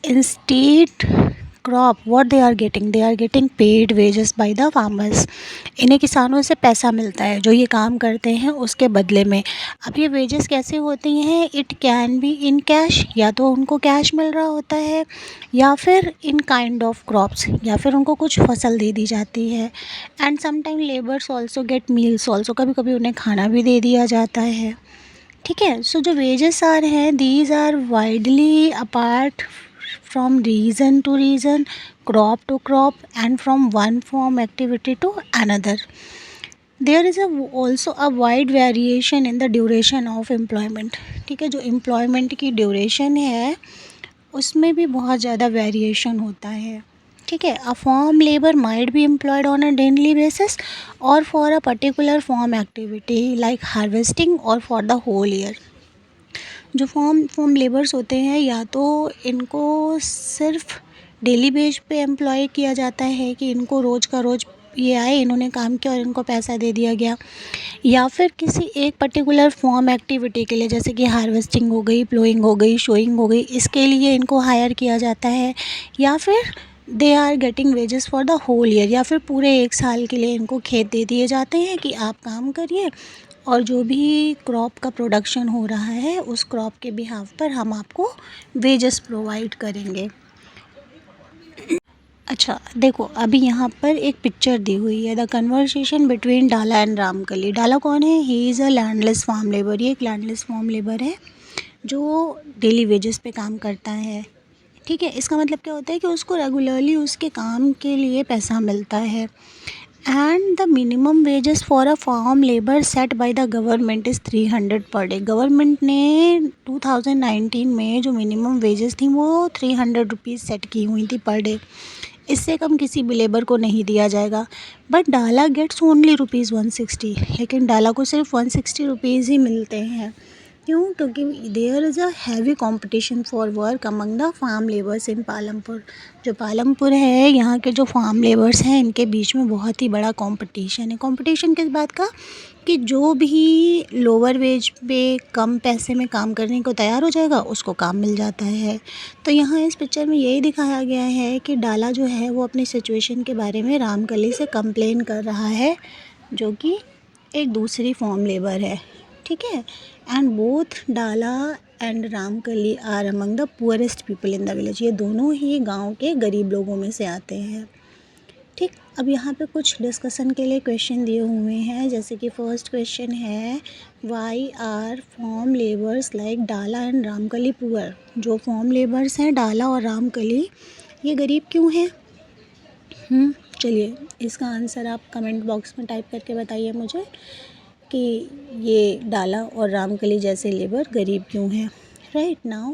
Instead crop what they are getting paid wages by the farmers. इन्हें किसानों से पैसा मिलता है जो ये काम करते हैं उसके बदले में। अब ये वेजेस कैसे होती हैं? It can be in cash, या तो उनको कैश मिल रहा होता है, या फिर इन काइंड ऑफ क्रॉप्स, या फिर उनको कुछ फसल दे दी जाती है। And sometime labours also get meals also, कभी कभी उन्हें खाना भी दे दिया जाता है, ठीक है। सो जो वेजेस आर हैं, these are widely apart from region to region, crop to crop, and from one farm activity to another. There is also a wide variation in the duration of employment, ठीक है। जो employment की duration है उसमें भी बहुत ज़्यादा variation होता है, ठीक है। A farm labor might be employed on a daily basis or for a particular farm activity like harvesting or for the whole year. जो फार्म लेबर्स होते हैं, या तो इनको सिर्फ डेली बेस पे एम्प्लॉय किया जाता है कि इनको रोज़ का रोज़ ये आए, इन्होंने काम किया और इनको पैसा दे दिया गया, या फिर किसी एक पर्टिकुलर फॉर्म एक्टिविटी के लिए, जैसे कि हार्वेस्टिंग हो गई, प्लोइंग हो गई, शोइंग हो गई, इसके लिए इनको हायर किया जाता है, या फिर they are getting wages for the whole year, या फिर पूरे 1 साल के लिए इनको खेत दे दिए जाते हैं कि आप काम करिए और जो भी क्रॉप का प्रोडक्शन हो रहा है उस क्रॉप के बिहाफ पर हम आपको वेजेस प्रोवाइड करेंगे। अच्छा देखो, अभी यहाँ पर एक पिक्चर दी हुई है, the conversation between Dala and Ramkali. Dala कौन है? He is a landless farm labour. ये एक लैंडलेस फार्म लेबर है जो डेली वेजेस पे काम करता है, ठीक है, इसका मतलब क्या होता है कि उसको रेगुलरली उसके काम के लिए पैसा मिलता है। And the minimum wages for a farm labour set by the government is 300 per day. Government ने 2019 में जो मिनिमम वेजेस थी वो 300 रुपीज़ सेट की हुई थी पर डे। इससे कम किसी भी लेबर को नहीं दिया जाएगा। बट डाला गेट्स ओनली ₹160, लेकिन डाला को सिर्फ 160 रुपीज़ ही मिलते हैं। क्यों? क्योंकि there is a heavy competition for work among the farm labours in Palampur. जो पालमपुर है, यहाँ के जो फार्म लेबर्स हैं, इनके बीच में बहुत ही बड़ा कंपटीशन है। कंपटीशन किस बात का? कि जो भी लोअर वेज पे कम पैसे में काम करने को तैयार हो जाएगा उसको काम मिल जाता है। तो यहाँ इस पिक्चर में यही दिखाया गया है कि डाला जो है वो अपनी सिचुएशन के बारे में रामकली से कंप्लेन कर रहा है, जो कि एक दूसरी फार्म लेबर है। ठीक है, and both Dala and Ramkali are among the poorest people in the village. ये दोनों ही गांव के गरीब लोगों में से आते हैं। ठीक, अब यहाँ पे कुछ डिस्कशन के लिए क्वेश्चन दिए हुए हैं। जैसे कि फर्स्ट क्वेश्चन है, why are farm labours like Dala and Ramkali poor. जो फॉर्म लेबर्स हैं डाला और रामकली, ये गरीब क्यों हैं? चलिए इसका आंसर आप कमेंट बॉक्स में टाइप करके बताइए मुझे कि ये डाला और रामकली जैसे लेबर गरीब क्यों हैं। Right now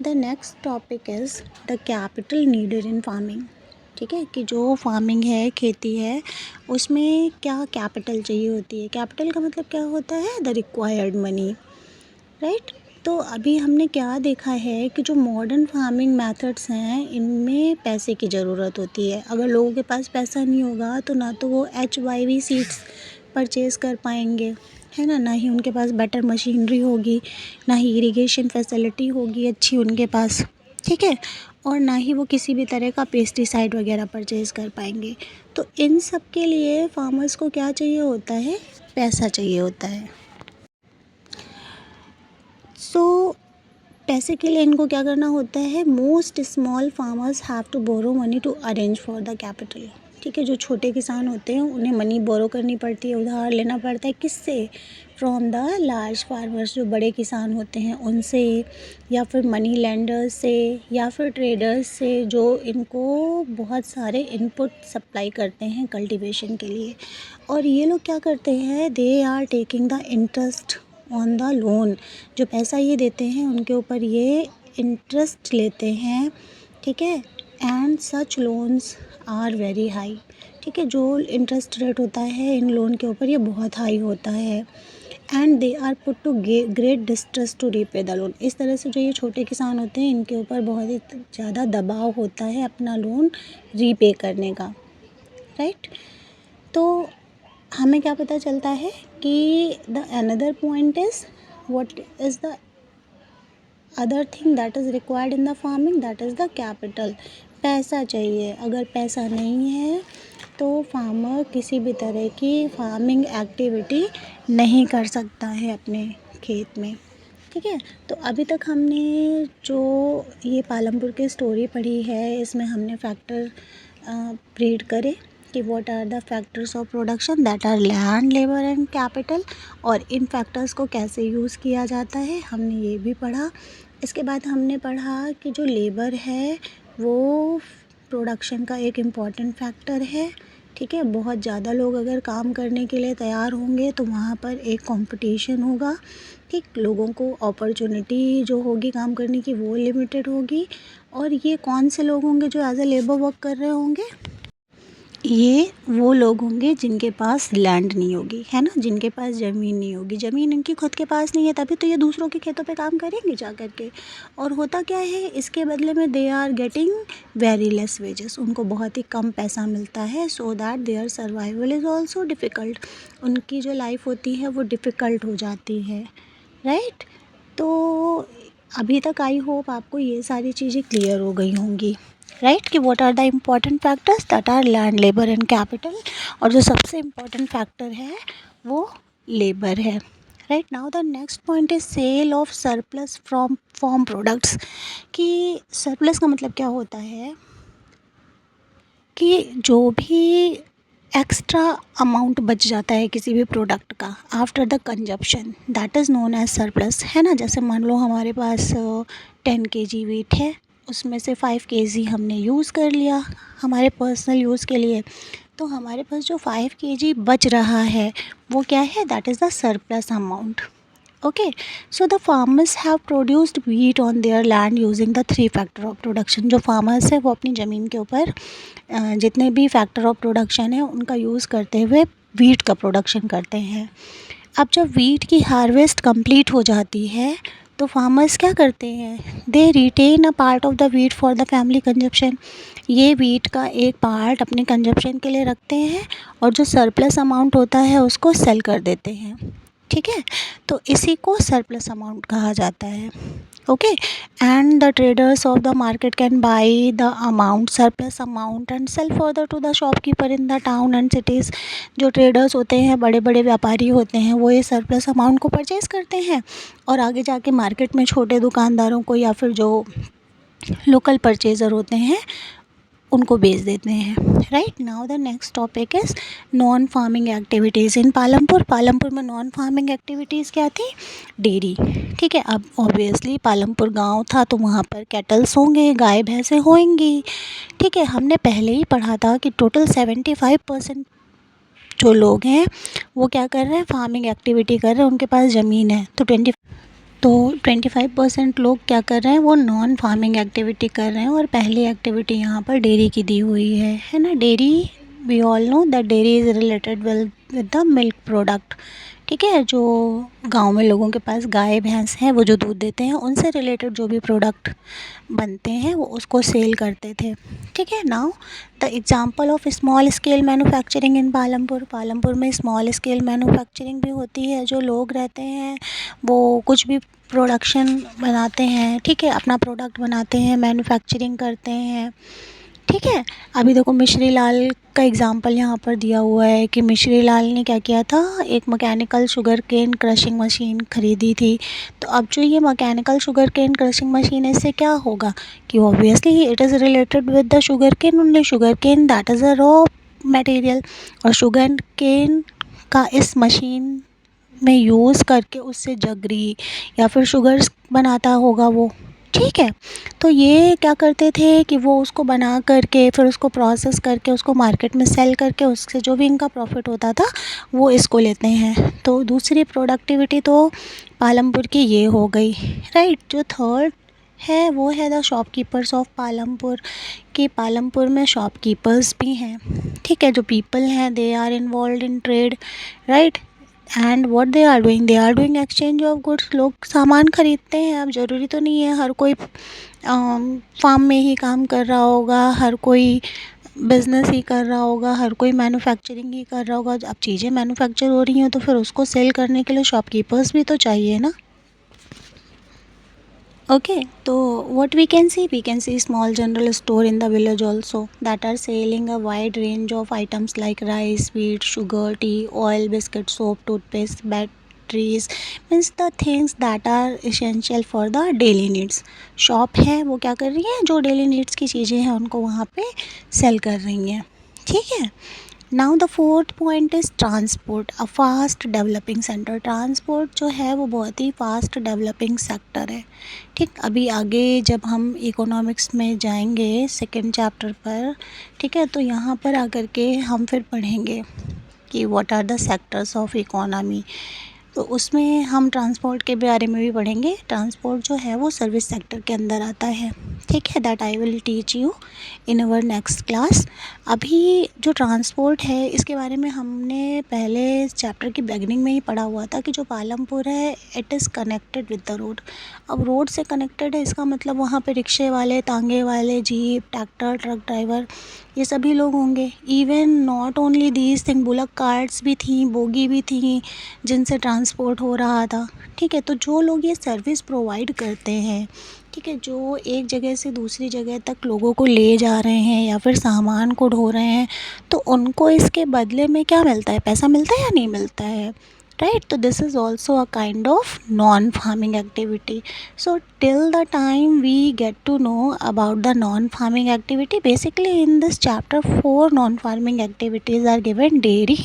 the next topic is the capital needed in farming. ठीक है, कि जो फार्मिंग है, खेती है, उसमें क्या कैपिटल चाहिए होती है। कैपिटल का मतलब क्या होता है? The required money. राइट, तो अभी हमने क्या देखा है कि जो मॉडर्न फार्मिंग मेथड्स हैं इनमें पैसे की ज़रूरत होती है। अगर लोगों के पास पैसा नहीं होगा तो ना तो वो HYV सीड्स परचेज़ कर पाएंगे, है ना ही उनके पास बेटर मशीनरी होगी, ना ही इरिगेशन फैसिलिटी होगी अच्छी उनके पास। ठीक है, और ना ही वो किसी भी तरह का पेस्टिसाइड वगैरह परचेज़ कर पाएंगे। तो इन सब के लिए फार्मर्स को क्या चाहिए होता है? पैसा चाहिए होता है। सो पैसे के लिए इनको क्या करना होता है? Most small farmers have to borrow money to arrange for the capital. ठीक है, जो छोटे किसान होते हैं उन्हें मनी बोरो करनी पड़ती है, उधार लेना पड़ता है। किससे? फ्रॉम द लार्ज फार्मर्स, जो बड़े किसान होते हैं उनसे, या फिर मनी लेंडर्स से, या फिर ट्रेडर्स से, जो इनको बहुत सारे इनपुट सप्लाई करते हैं कल्टीवेशन के लिए। और ये लोग क्या करते हैं? They are taking the interest on the loan. जो पैसा ये देते हैं उनके ऊपर ये इंटरेस्ट लेते हैं। ठीक है, and such loans are very high. ठीक है, जो इंटरेस्ट रेट होता है इन लोन के ऊपर ये बहुत हाई होता है। And they are put to great distress to repay the loan. इस तरह से जो ये छोटे किसान होते हैं इनके ऊपर बहुत ही ज़्यादा दबाव होता है अपना लोन रीपे करने का। राइट, तो हमें क्या पता चलता है कि the another point is what is the other thing that is required in the farming, that is the capital. पैसा चाहिए। अगर पैसा नहीं है तो फार्मर किसी भी तरह की फार्मिंग एक्टिविटी नहीं कर सकता है अपने खेत में। ठीक है, तो अभी तक हमने जो ये पालमपुर की स्टोरी पढ़ी है इसमें हमने फैक्टर रीड करे कि what are the factors of production, that are land, labour and capital, और इन फैक्टर्स को कैसे यूज़ किया जाता है हमने ये भी पढ़ा। इसके बाद हमने पढ़ा कि जो लेबर है वो प्रोडक्शन का एक इम्पॉर्टेंट फैक्टर है। ठीक है, बहुत ज़्यादा लोग अगर काम करने के लिए तैयार होंगे तो वहाँ पर एक कंपटीशन होगा। ठीक, लोगों को अपॉर्चुनिटी जो होगी काम करने की वो लिमिटेड होगी। और ये कौन से लोग होंगे जो एज ए लेबर वर्क कर रहे होंगे? ये वो लोग होंगे जिनके पास लैंड नहीं होगी, है ना, जिनके पास ज़मीन नहीं होगी। ज़मीन इनकी खुद के पास नहीं है तभी तो ये दूसरों के खेतों पे काम करेंगे जा कर के। और होता क्या है, इसके बदले में they are getting very less wages. उनको बहुत ही कम पैसा मिलता है, so that their survival is also difficult. उनकी जो लाइफ होती है वो डिफ़िकल्ट हो जाती है। राइट, तो अभी तक आई होप आपको ये सारी चीज़ें क्लियर हो गई होंगी। राइट, कि what are the important factors, that are land, labour and capital. और जो सबसे इम्पॉर्टेंट फैक्टर है वो लेबर है। Right, now the next point is sale of surplus from farm products. कि सरप्लस का मतलब क्या होता है कि जो भी एक्स्ट्रा अमाउंट बच जाता है किसी भी प्रोडक्ट का after the consumption, that is known as surplus, है ना। जैसे मान लो हमारे पास 10 kg वीट है उसमें से 5 kg हमने यूज़ कर लिया हमारे पर्सनल यूज़ के लिए, तो हमारे पास जो 5 kg बच रहा है वो क्या है, that is the surplus amount. Okay, so the farmers have produced wheat on their land using the 3 factor of production. जो फार्मर्स है वो अपनी ज़मीन के ऊपर जितने भी फैक्टर ऑफ प्रोडक्शन है उनका यूज़ करते हुए व्हीट का प्रोडक्शन करते हैं। अब जब व्हीट की हार्वेस्ट कंप्लीट हो जाती है तो फार्मर्स क्या करते हैं, they retain a part of the wheat for the family consumption. ये व्हीट का एक पार्ट अपने कंजप्शन के लिए रखते हैं और जो सरप्लस अमाउंट होता है उसको सेल कर देते हैं। ठीक है, तो इसी को सरप्लस अमाउंट कहा जाता है। Okay, and the traders of the market can buy the amount, surplus amount, and sell further to the shopkeeper in the town and cities. जो ट्रेडर्स होते हैं, बड़े बड़े व्यापारी होते हैं, वो ये सरप्लस अमाउंट को परचेज़ करते हैं और आगे जाके मार्केट में छोटे दुकानदारों को या फिर जो लोकल परचेज़र होते हैं उनको बेच देते हैं। Right, now the next topic is non farming activities in Palampur. Palampur में नॉन फार्मिंग एक्टिविटीज़ क्या थी, डेयरी। ठीक है, अब ऑब्वियसली पालमपुर गांव था तो वहाँ पर कैटल्स होंगे, गाय भैंसें होंगी। ठीक है, हमने पहले ही पढ़ा था कि टोटल 75% जो लोग हैं वो क्या कर रहे हैं, फार्मिंग एक्टिविटी कर रहे हैं, उनके पास ज़मीन है। तो 25% लोग क्या कर रहे हैं, वो नॉन फार्मिंग एक्टिविटी कर रहे हैं और पहली एक्टिविटी यहाँ पर डेयरी की दी हुई है ना। Dairy, we all know that dairy is related with the milk product. ठीक है, जो गांव में लोगों के पास गाय भैंस हैं वो जो दूध देते हैं उनसे रिलेटेड जो भी प्रोडक्ट बनते हैं वो उसको सेल करते थे। ठीक है, now the example of small scale manufacturing इन पालमपुर। पालमपुर में स्मॉल स्केल मैन्युफैक्चरिंग भी होती है। जो लोग रहते हैं वो कुछ भी प्रोडक्शन बनाते हैं, ठीक है, अपना प्रोडक्ट बनाते हैं, मैन्युफैक्चरिंग करते हैं। ठीक है, अभी देखो मिश्री लाल का एग्जांपल यहाँ पर दिया हुआ है कि मिश्री लाल ने क्या किया था, एक mechanical sugar cane crushing machine खरीदी थी। तो अब जो ये mechanical sugar cane crushing machine है इससे क्या होगा कि obviously it is related with the sugar cane only. Sugar cane that is a raw material और शुगर केन का इस मशीन में यूज़ करके उससे जगरी या फिर शुगर्स बनाता होगा वो। ठीक है, तो ये क्या करते थे कि वो उसको बना करके फिर उसको प्रोसेस करके उसको मार्केट में सेल करके उससे जो भी इनका प्रॉफिट होता था वो इसको लेते हैं। तो दूसरी प्रोडक्टिविटी तो पालमपुर की ये हो गई। राइट, जो थर्ड है वो है द शॉपकीपर्स ऑफ पालमपुर। कि पालमपुर में शॉपकीपर्स भी हैं। ठीक है, जो पीपल हैं they are involve in trade. Right, and what they are doing, they are doing exchange of goods. लोग सामान खरीदते हैं। अब ज़रूरी तो नहीं है हर कोई फार्म में ही काम कर रहा होगा, हर कोई बिज़नेस ही कर रहा होगा, हर कोई मैन्युफैक्चरिंग ही कर रहा होगा। अब चीज़ें मैन्युफैक्चर हो रही हैं तो फिर उसको सेल करने के लिए शॉपकीपर्स भी तो चाहिए ना। Okay, so what we can see small general store in the village also that are selling a wide range of items like rice, wheat, sugar, tea, oil, biscuit, soap, toothpaste, batteries, means the things that are essential for the daily needs. Shop है वो क्या कर रही है, जो डेली नीड्स की चीज़ें हैं उनको वहाँ पे सेल कर रही हैं। ठीक है, now the fourth point is transport, a fast developing centre. Transport जो है वो बहुत ही फास्ट डेवलपिंग सेक्टर है। ठीक, अभी आगे जब हम इकोनॉमिक्स में जाएंगे सेकंड चैप्टर पर, ठीक है, तो यहाँ पर आकर के हम फिर पढ़ेंगे कि what are the sectors of economy. तो उसमें हम ट्रांसपोर्ट के बारे में भी पढ़ेंगे। ट्रांसपोर्ट जो है वो सर्विस सेक्टर के अंदर आता है। ठीक है, that I will teach you in our next class. अभी जो ट्रांसपोर्ट है इसके बारे में हमने पहले चैप्टर की बिगिनिंग में ही पढ़ा हुआ था कि जो पालमपुर है it is connected with the road. अब रोड से कनेक्टेड है इसका मतलब वहाँ पे रिक्शे वाले, तांगे वाले, जीप, ट्रैक्टर, ट्रक ड्राइवर, ये सभी लोग होंगे। Even not only these thing, bullock carts भी थी, बोगी भी थी जिनसे ट्रांसपोर्ट हो रहा था। ठीक है, तो जो लोग ये सर्विस प्रोवाइड करते हैं, ठीक है, जो एक जगह से दूसरी जगह तक लोगों को ले जा रहे हैं या फिर सामान को ढो रहे हैं, तो उनको इसके बदले में क्या मिलता है, पैसा मिलता है या नहीं मिलता है। राइट, तो this is also a kind of non farming activity. So till the time we get to know about the non farming activity, basically in this chapter 4 non farming activities are given, dairy,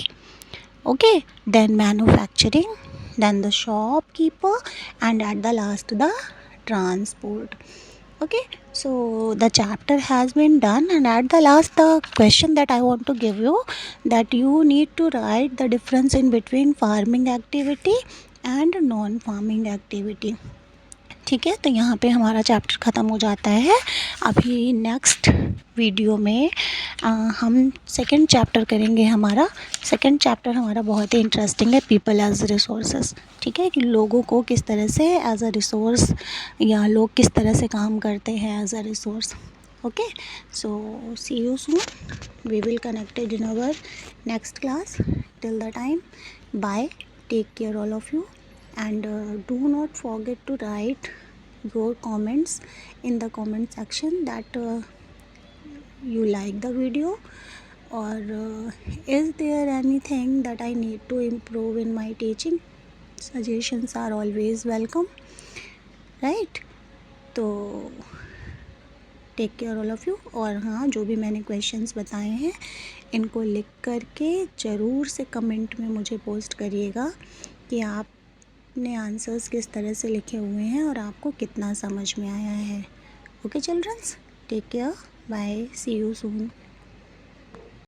okay, then manufacturing, then the shopkeeper, and at the last the transport. Okay, so the chapter has been done, and at the last, the question that I want to give you, that you need to write the difference in between farming activity and non farming activity. ठीक है, तो यहाँ पे हमारा चैप्टर ख़त्म हो जाता है. अभी नेक्स्ट वीडियो में हम सेकंड चैप्टर करेंगे. हमारा सेकंड चैप्टर हमारा बहुत ही इंटरेस्टिंग है, पीपल एज रिसोर्सेस. ठीक है, कि लोगों को किस तरह से एज अ रिसोर्स, या लोग किस तरह से काम करते हैं as a resource. Okay, so see you soon. We will connected in our next class. Till the time, bye, take care all of you, and do not forget to write your comments in the comment section that you like the video, or is there anything that I need to improve in my teaching. Suggestions are always welcome, right? तो take care all of you. और हाँ, जो भी मैंने क्वेश्चंस बताए हैं इनको लिख करके ज़रूर से कमेंट में मुझे पोस्ट करिएगा कि आपने आंसर्स किस तरह से लिखे हुए हैं और आपको कितना समझ में आया है. Okay childrens, take care, bye, see you soon.